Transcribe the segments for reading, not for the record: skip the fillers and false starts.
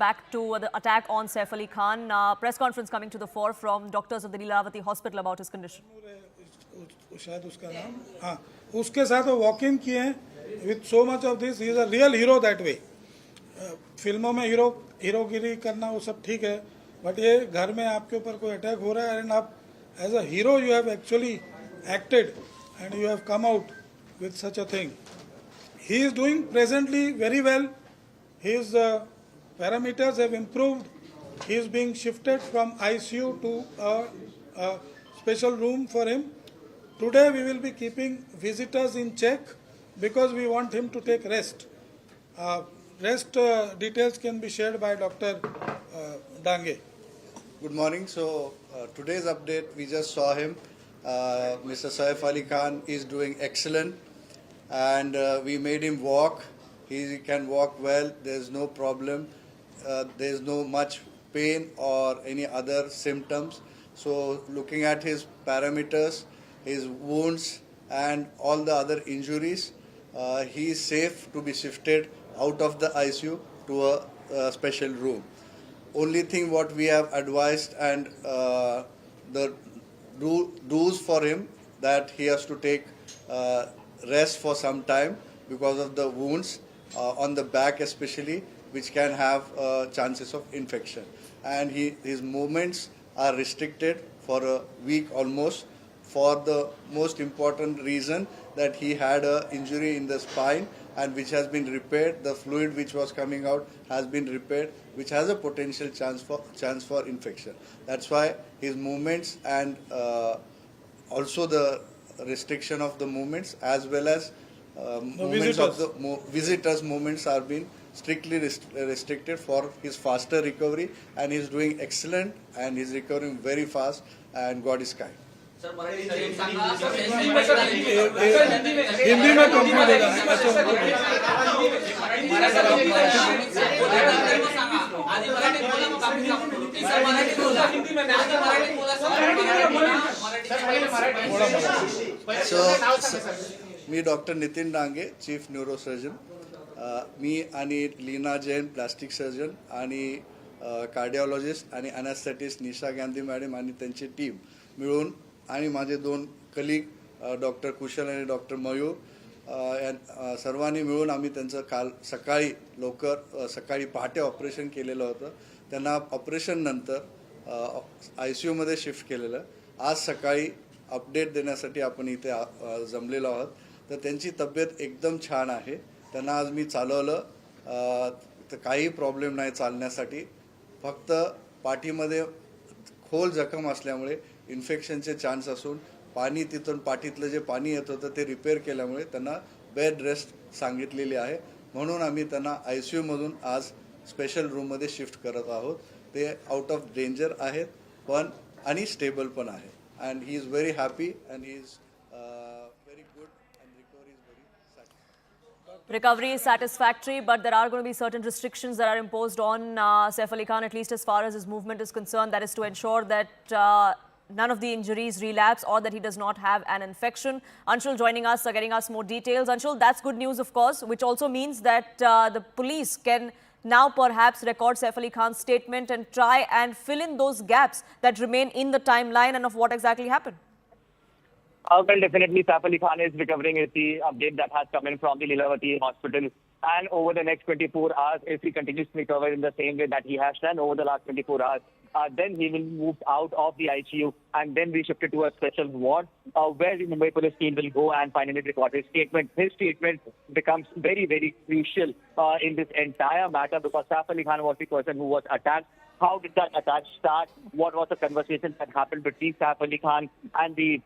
back to the attack on Saif Ali Khan. Press conference coming to the fore from doctors of the Lilavati Hospital about his condition. शायद उसका नाम, हाँ, उसके साथ वो walk in किए हैं with so much of this. He is a real hero that way. फिल्मों में हीरोगिरी करना वो सब ठीक है, बट ये घर में आपके ऊपर कोई अटैक हो रहा है एंड आप as a hero you have actually acted and you have come out with such a thing. He is doing presently very well. His parameters have improved. He is being shifted from ICU to a special room for him. Today we will be keeping visitors in check because we want him to take rest. Rest details can be shared by Dr. Dange. Good morning. So today's update, we just saw him. Mr. Saif Ali Khan is doing excellent. And we made him walk. He can walk well. There's no problem. There's no much pain or any other symptoms. So looking at his parameters, his wounds and all the other injuries, he is safe to be shifted out of the ICU to a special room. Only thing what we have advised and the do's for him, that he has to take rest for some time because of the wounds on the back especially, which can have chances of infection, and his movements are restricted for a week almost, for the most important reason that he had a injury in the spine and which has been repaired. The fluid which was coming out has been repaired, which has a potential chance for infection. That's why his movements and also the restriction of the movements as well as movements of the visitors' movements are being strictly restricted for his faster recovery, and he is doing excellent and he is recovering very fast, and God is kind. Hindi में complete So, मी doctor Nitin Dange, chief neurosurgeon. मी आणि Leena Jain plastic surgeon आणि cardiologist आणि anaesthetist Nisha Gandhi madam आणि त्यांची team मिळून आणि माझे दोन कलीग डॉक्टर कुशल आणि डॉक्टर मयूर सर्वांनी मिळून आम्ही त्यांचं काल सकाळी लवकर सकाळी पहाटे ऑपरेशन केलेलं होतं. त्यांना ऑपरेशननंतर ICUमध्ये शिफ्ट केलेलं. आज सकाळी अपडेट देण्यासाठी आपण इथे जमलेलो आहोत. तर त्यांची तब्येत एकदम छान आहे. त्यांना आज मी चालवलं तर काही प्रॉब्लेम नाही चालण्यासाठी. फक्त पाठीमध्ये खोल जखम असल्यामुळे इन्फेक्शनचे चान्स असून पाणी तिथून पाठीतलं जे पाणी येत होतं ते रिपेअर केल्यामुळे त्यांना बेड रेस्ट सांगितलेली आहे. म्हणून आम्ही त्यांना ICUमधून आज स्पेशल रूममध्ये शिफ्ट करत आहोत. ते आउट ऑफ डेंजर आहेत पण आणि स्टेबल पण आहे. And he is very happy and he is very good and recovery is very satisfied. Recovery is satisfactory, but there are going to be certain restrictions that are imposed on Saif Ali Khan, at least as far as his movement is concerned. That is to ensure that none of the injuries relapse or that he does not have an infection. Anshul joining us, getting us more details. Anshul, that's good news, of course, which also means that the police can now perhaps record Saif Ali Khan's statement and try and fill in those gaps that remain in the timeline and of what exactly happened. Well, definitely Saif Ali Khan is recovering is the update that has come in from the Lilavati Hospital. And over the next 24 hours, if he continues to recover in the same way that he has done over the last 24 hours, then he will move out of the ICU and then be shifted to a special ward where the Mumbai police team will go and finally record his statement. His statement becomes very, very crucial in this entire matter because Saif Ali Khan was the person who was attacked. How did that attack start? What was the conversation that happened between Saif Ali Khan and the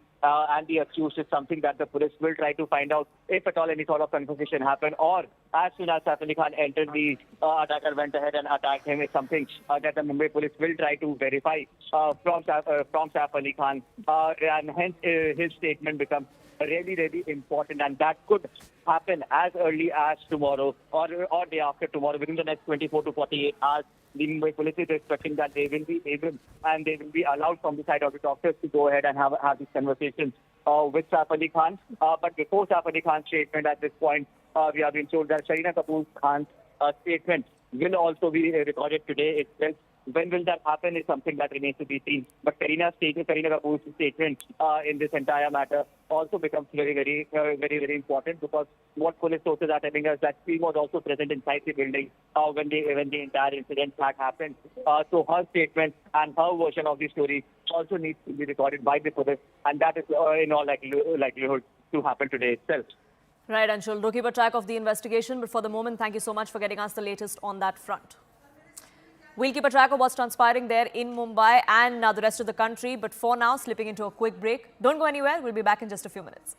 accused is something that the police will try to find out if at all any sort of conversation happened, or as soon as Saif Ali Khan entered, the attacker went ahead and attacked him. Is something that the Mumbai police will try to verify from Saif Ali Khan, and hence his statement becomes really, really important, and that could happen as early as tomorrow or day after tomorrow. Within the next 24 to 48 hours, the Mumbai police is expecting that they will be able and they will be allowed from the side of the doctors to go ahead and have these conversations with Saif Ali Khan. But before Saif Ali Khan's statement at this point, we have been told that Sharina Kapoor Khan's statement will also be recorded today itself. When will that happen is something that remains to be seen. But Kareena Kapoor's statement in this entire matter also becomes very important, because what police sources are telling us that she was also present inside the building when the entire incident had happened. So her statement and her version of the story also needs to be recorded by the police, and that is in all likelihood to happen today itself. Right, Anshul. Do keep a track of the investigation. But for the moment, thank you so much for getting us the latest on that front. We'll keep a track of what's transpiring there in Mumbai and the rest of the country. But for now, slipping into a quick break. Don't go anywhere. We'll be back in just a few minutes.